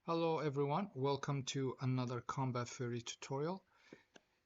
Hello everyone, welcome to another Combat Fury tutorial.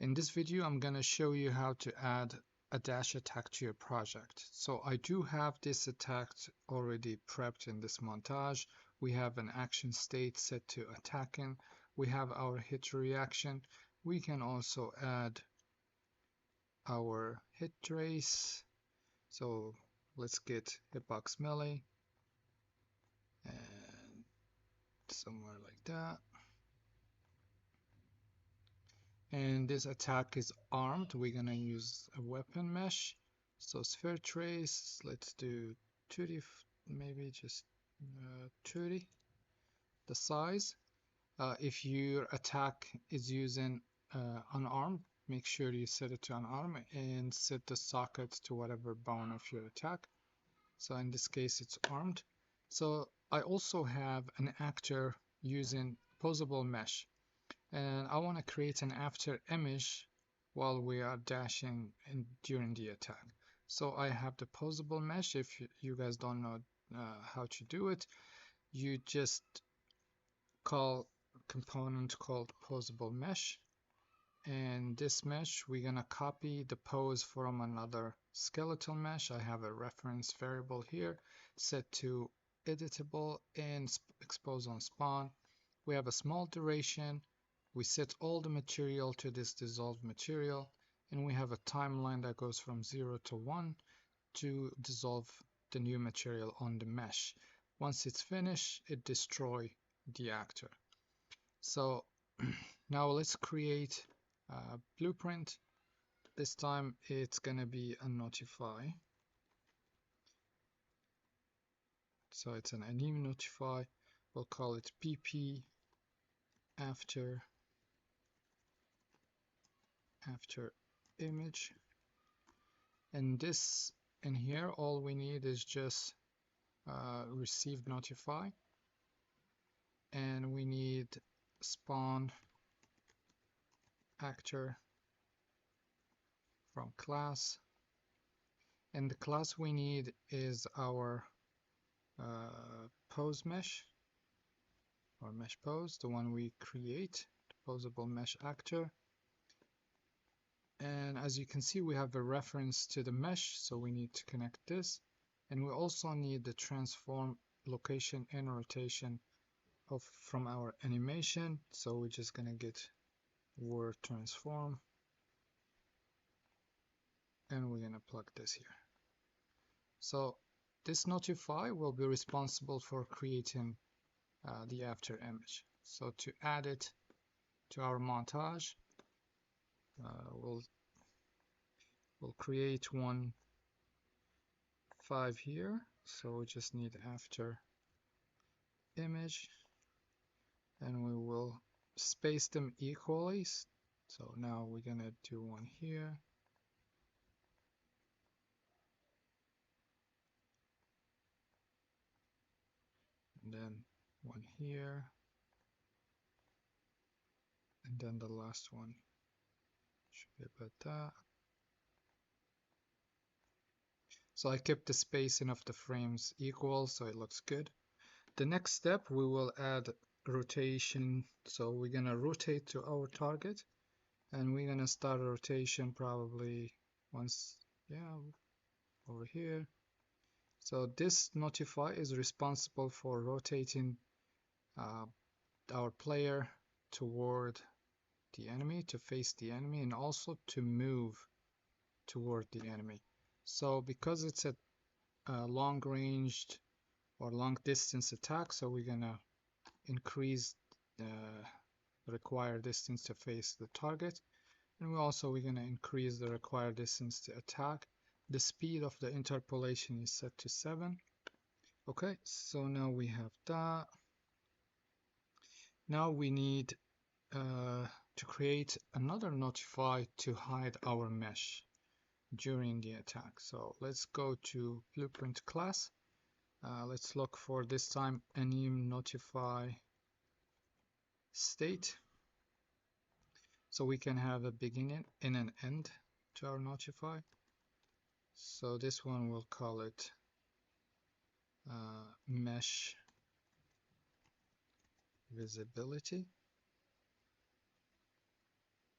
In this video I'm going to show you how to add a dash attack to your project. So I do have this attack already prepped in this montage. We have an action state set to attacking. We have our hit reaction. We can also add our hit trace. So let's get hitbox melee and somewhere like that. And this attack is armed. We're gonna use a weapon mesh. So sphere trace, let's do 2D, maybe just 2D, the size. If your attack is using unarmed, make sure you set it to unarmed and set the socket to whatever bone of your attack. So in this case, it's armed. So I also have an actor using posable mesh. And I want to create an after image while we are dashing during the attack. So I have the posable mesh. If you guys don't know how to do it, you just call a component called posable mesh, and this mesh we're gonna copy the pose from another skeletal mesh. I have a reference variable here set to editable and expose on spawn. We have a small duration. We set all the material to this dissolved material, and we have a timeline that goes from 0 to 1 to dissolve the new material on the mesh. Once it's finished, it destroys the actor. So now let's create a blueprint. This time it's gonna be a notify. So it's an anim notify. We'll call it pp after image, and this in here all we need is just received notify, and we need spawn actor from class, and the class we need is our pose mesh or mesh pose, the one we create, the posable mesh actor. And as you can see, we have a reference to the mesh, so we need to connect this. And we also need the transform location and rotation from our animation. So we're just gonna get word transform, and we're gonna plug this here. So this notify will be responsible for creating the after image. So to add it to our montage, we'll create one 5 here. So we just need after image, and we will space them equally. So now we're gonna do one here, and then one here, and then the last one should be about that. So I kept the spacing of the frames equal, so it looks good. The next step, we will add rotation. So we're gonna rotate to our target, and we're gonna start a rotation probably once, yeah, over here. So this notify is responsible for rotating our player toward the enemy, to face the enemy, and also to move toward the enemy. So because it's a long-ranged or long-distance attack, so we're gonna increase the required distance to face the target, and we're gonna increase the required distance to attack. The speed of the interpolation is set to 7. Okay, so now we have that. Now we need to create another notify to hide our mesh during the attack. So let's go to blueprint class. Let's look for this time anim notify state. So we can have a beginning and an end to our notify. So this one we'll call it mesh visibility,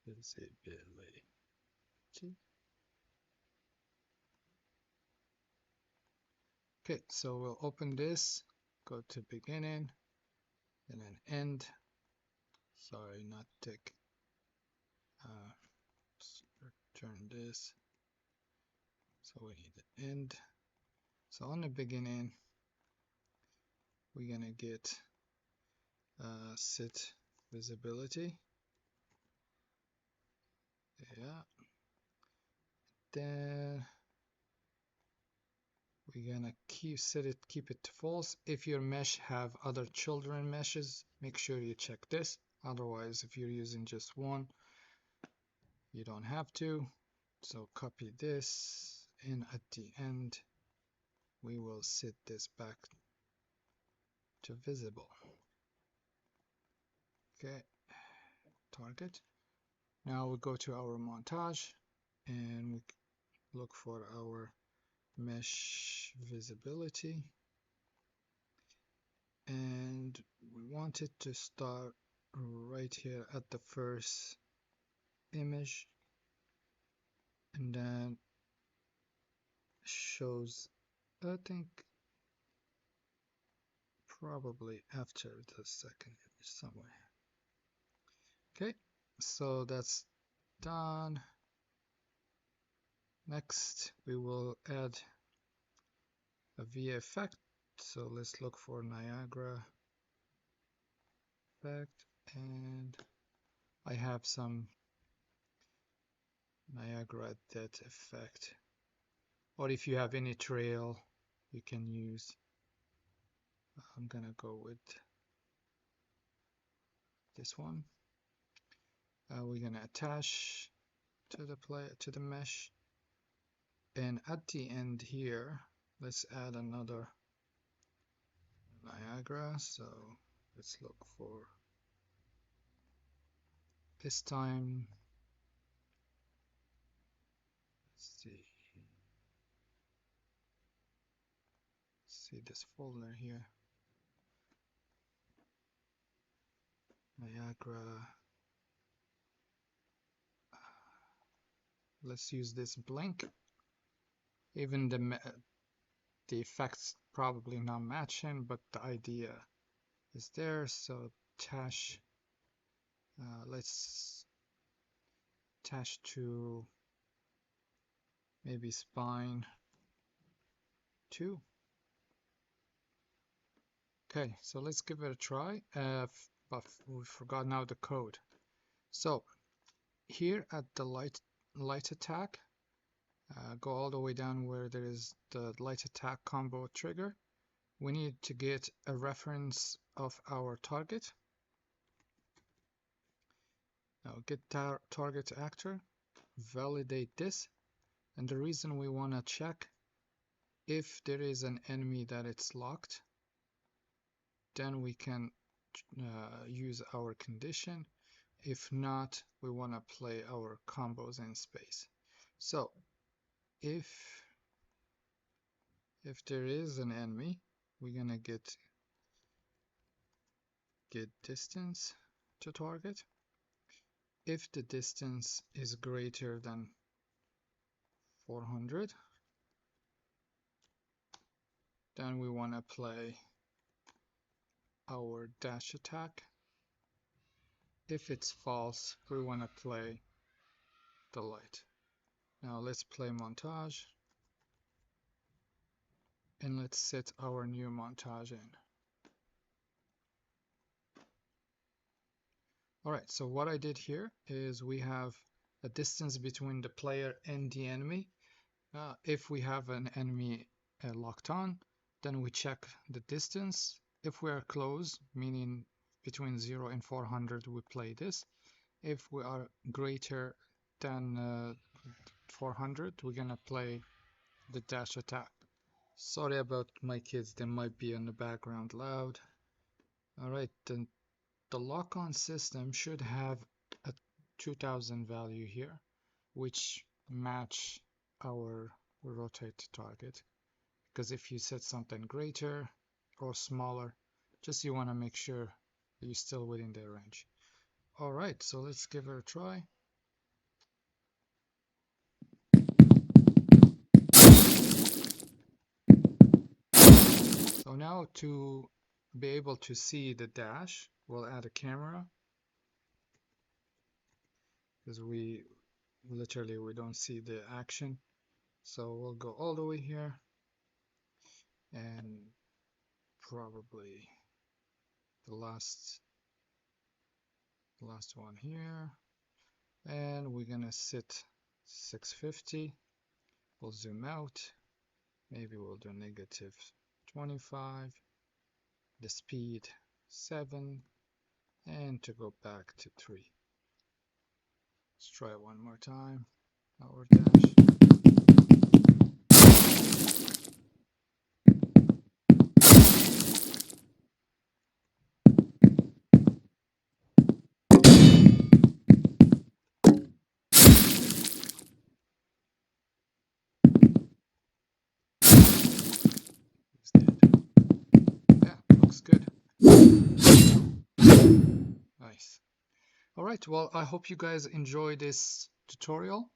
visibility. Okay, so we'll open this, go to beginning, and then end. Sorry, not tick. Turn this. So we need the end. So on the beginning, we're gonna get set visibility. Yeah. Then we're gonna keep it to false. If your mesh have other children meshes, make sure you check this. Otherwise, if you're using just one, you don't have to. So copy this, and at the end, we will set this back to visible. Okay, target. Now we go to our montage and we look for our mesh visibility, and we want it to start right here at the first image, and then shows, I think, probably after the second image somewhere. Okay, so that's done. Next, we will add a V effect. So let's look for Niagara effect, and I have some Niagara depth effect. Or if you have any trail, you can use. I'm gonna go with this one. We're gonna attach to the mesh, and at the end here, let's add another Niagara. So let's look for this time. Let's see this folder here. Niagara. Let's use this blink. Even the effects probably not matching, but the idea is there. So attach. Let's attach to maybe spine 2. Okay, so let's give it a try. But we forgot now the code. So here at the light attack, go all the way down where there is the light attack combo trigger. We need to get a reference of our target. Now get target actor, validate this, and the reason we want to check if there is an enemy that it's locked, then we can use our condition. If not, we want to play our combos in space. So if there is an enemy, we're gonna get distance to target. If the distance is greater than 400, then we want to play our dash attack. If it's false, we want to play the light. Now let's play montage, and let's set our new montage in. Alright, so what I did here is we have a distance between the player and the enemy. If we have an enemy locked on, then we check the distance. If we are close, meaning between 0 and 400, we play this. If we are greater than 400, we're gonna play the dash attack. Sorry about my kids, they might be in the background loud. Alright, then the lock-on system should have a 2000 value here, which match our rotate target. Because if you set something greater or smaller, just you want to make sure you're still within their range. All right, so let's give it a try. So now to be able to see the dash, we'll add a camera because we don't see the action. So we'll go all the way here and probably the last one here, and we're gonna set 650. We'll zoom out. Maybe we'll do negative 25. The speed 7, and to go back to 3. Let's try it one more time. Our dash. Yeah, looks good. Nice. All right, well, I hope you guys enjoy this tutorial.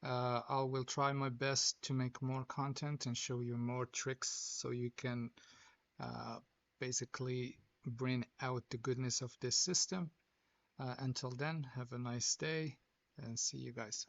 I will try my best to make more content and show you more tricks so you can basically bring out the goodness of this system. Until then, have a nice day and see you guys.